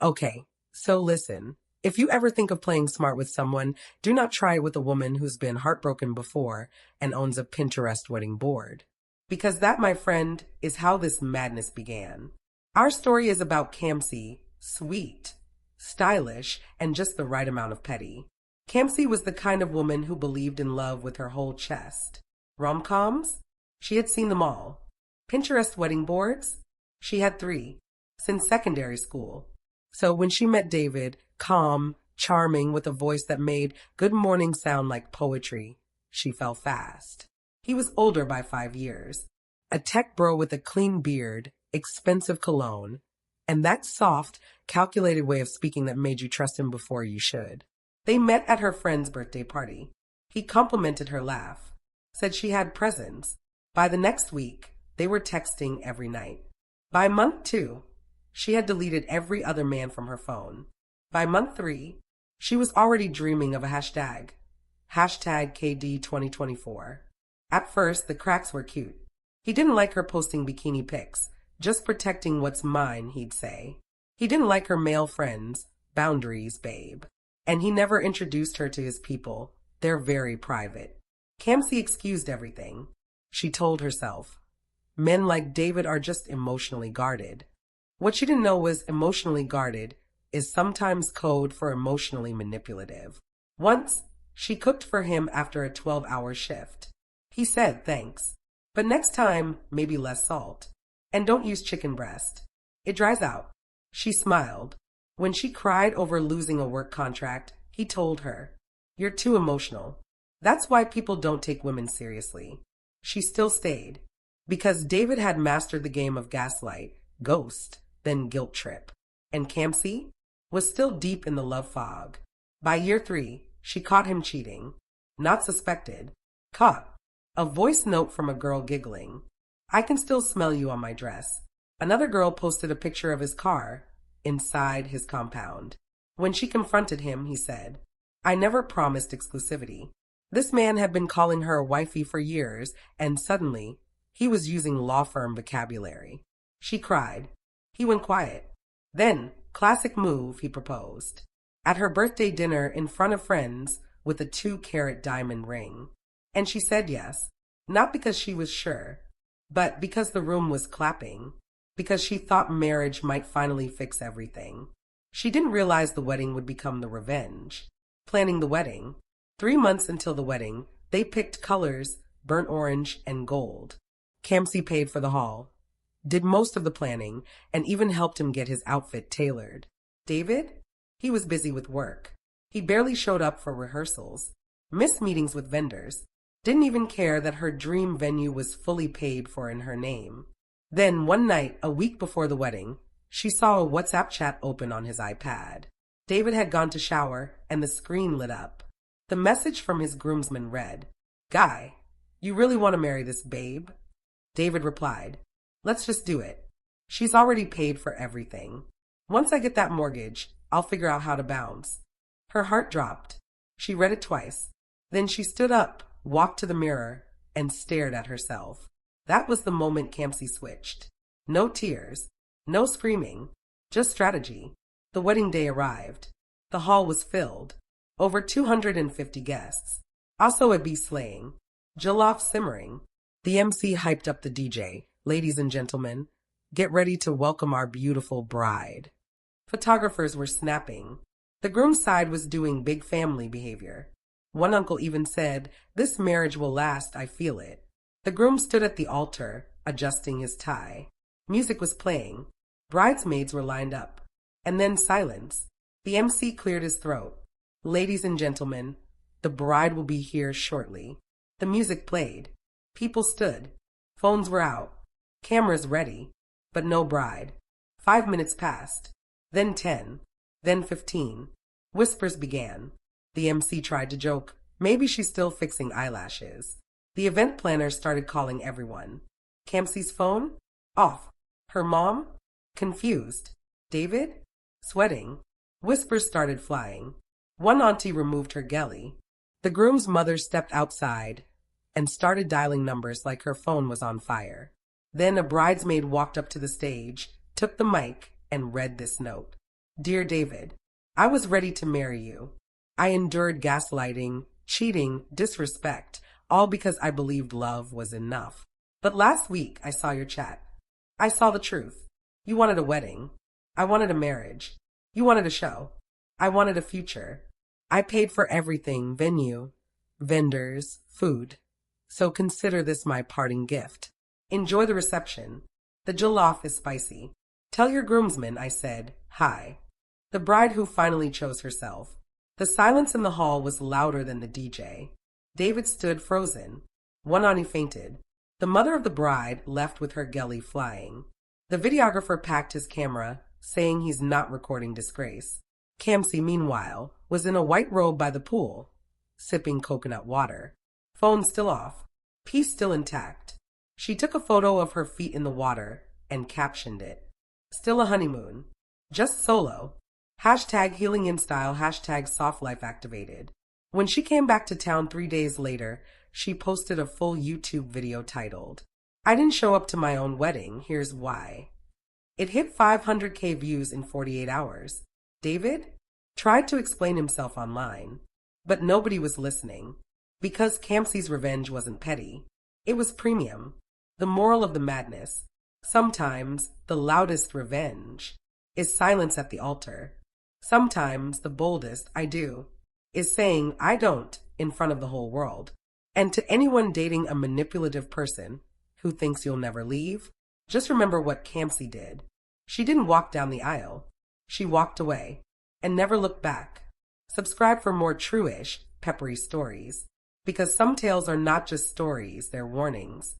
Okay, so listen. If you ever think of playing smart with someone, do not try it with a woman who's been heartbroken before and owns a Pinterest wedding board. Because that, my friend, is how this madness began. Our story is about Kamsi, sweet, stylish, and just the right amount of petty. Kamsi was the kind of woman who believed in love with her whole chest. Rom-coms? She had seen them all. Pinterest wedding boards? She had 3, since secondary school. So when she met David, calm, charming, with a voice that made good morning sound like poetry, she fell fast. He was older by 5 years. A tech bro with a clean beard, expensive cologne, and that soft, calculated way of speaking that made you trust him before you should. They met at her friend's birthday party. He complimented her laugh, said she had presents. By the next week, they were texting every night. By month 2, she had deleted every other man from her phone. By month 3, she was already dreaming of a hashtag. Hashtag KD2024. At first, the cracks were cute. He didn't like her posting bikini pics, just protecting what's mine, he'd say. He didn't like her male friends, boundaries, babe. And he never introduced her to his people. They're very private. Kamsi excused everything. She told herself, men like David are just emotionally guarded. What she didn't know was emotionally guarded is sometimes code for emotionally manipulative. Once, she cooked for him after a 12-hour shift. He said thanks, but next time, maybe less salt. And don't use chicken breast. It dries out. She smiled. When she cried over losing a work contract, he told her, "You're too emotional." That's why people don't take women seriously. She still stayed, because David had mastered the game of gaslight, ghost, then guilt trip. And Kamsi was still deep in the love fog. By year 3, she caught him cheating. Not suspected. Caught. A voice note from a girl giggling. "I can still smell you on my dress." Another girl posted a picture of his car inside his compound. When she confronted him, he said, "I never promised exclusivity." This man had been calling her wifey for years, and suddenly, he was using law firm vocabulary. She cried. He went quiet. Then, classic move, he proposed. At her birthday dinner in front of friends with a 2-carat diamond ring. And she said yes, not because she was sure, but because the room was clapping, because she thought marriage might finally fix everything. She didn't realize the wedding would become the revenge. Planning the wedding. 3 months until the wedding, they picked colors, burnt orange and gold. Kamsi paid for the hall, did most of the planning, and even helped him get his outfit tailored. David? He was busy with work. He barely showed up for rehearsals, missed meetings with vendors, didn't even care that her dream venue was fully paid for in her name. Then one night, a week before the wedding, she saw a WhatsApp chat open on his iPad. David had gone to shower, and the screen lit up. The message from his groomsman read, "Guy, you really want to marry this babe?" David replied, "Let's just do it. She's already paid for everything. Once I get that mortgage, I'll figure out how to bounce." Her heart dropped. She read it twice. Then she stood up, walked to the mirror, and stared at herself. That was the moment Kamsi switched. No tears, no screaming, just strategy. The wedding day arrived. The hall was filled. Over 250 guests. Also a bee slaying. Jollof simmering. The MC hyped up the DJ. "Ladies and gentlemen, get ready to welcome our beautiful bride." Photographers were snapping. The groom's side was doing big family behavior. One uncle even said, "This marriage will last, I feel it." The groom stood at the altar, adjusting his tie. Music was playing. Bridesmaids were lined up. And then silence. The MC cleared his throat. "Ladies and gentlemen, the bride will be here shortly." The music played. People stood. Phones were out. Cameras ready. But no bride. 5 minutes passed. Then 10. Then 15. Whispers began. The MC tried to joke. Maybe she's still fixing eyelashes. The event planner started calling everyone. Kamsi's phone? Off. Her mom? Confused. David? Sweating. Whispers started flying. One auntie removed her gelly. The groom's mother stepped outside and started dialing numbers like her phone was on fire. Then a bridesmaid walked up to the stage, took the mic, and read this note. Dear David, I was ready to marry you. I endured gaslighting, cheating, disrespect, all because I believed love was enough. But last week I saw your chat. I saw the truth. You wanted a wedding. I wanted a marriage. You wanted a show. I wanted a future. I paid for everything, venue, vendors, food. So consider this my parting gift. Enjoy the reception. The jollof is spicy. Tell your groomsmen I said hi. The bride who finally chose herself. The silence in the hall was louder than the DJ. David stood frozen. One Ani fainted. The mother of the bride left with her gelly flying. The videographer packed his camera, saying he's not recording disgrace. Kamsi, meanwhile, was in a white robe by the pool, sipping coconut water. Phone still off. Piece still intact. She took a photo of her feet in the water and captioned it. Still a honeymoon. Just solo. Hashtag healing in style, hashtag soft life activated. When she came back to town 3 days later, she posted a full YouTube video titled, I didn't show up to my own wedding, here's why. It hit 500K views in 48 hours. David tried to explain himself online, but nobody was listening. Because Kamsi's revenge wasn't petty. It was premium. The moral of the madness, sometimes the loudest revenge, is silence at the altar. Sometimes the boldest I do is saying I don't in front of the whole world. And to anyone dating a manipulative person who thinks you'll never leave, just remember what Kamsi did. She didn't walk down the aisle. She walked away and never looked back. Subscribe for more true-ish, peppery stories. Because some tales are not just stories, they're warnings.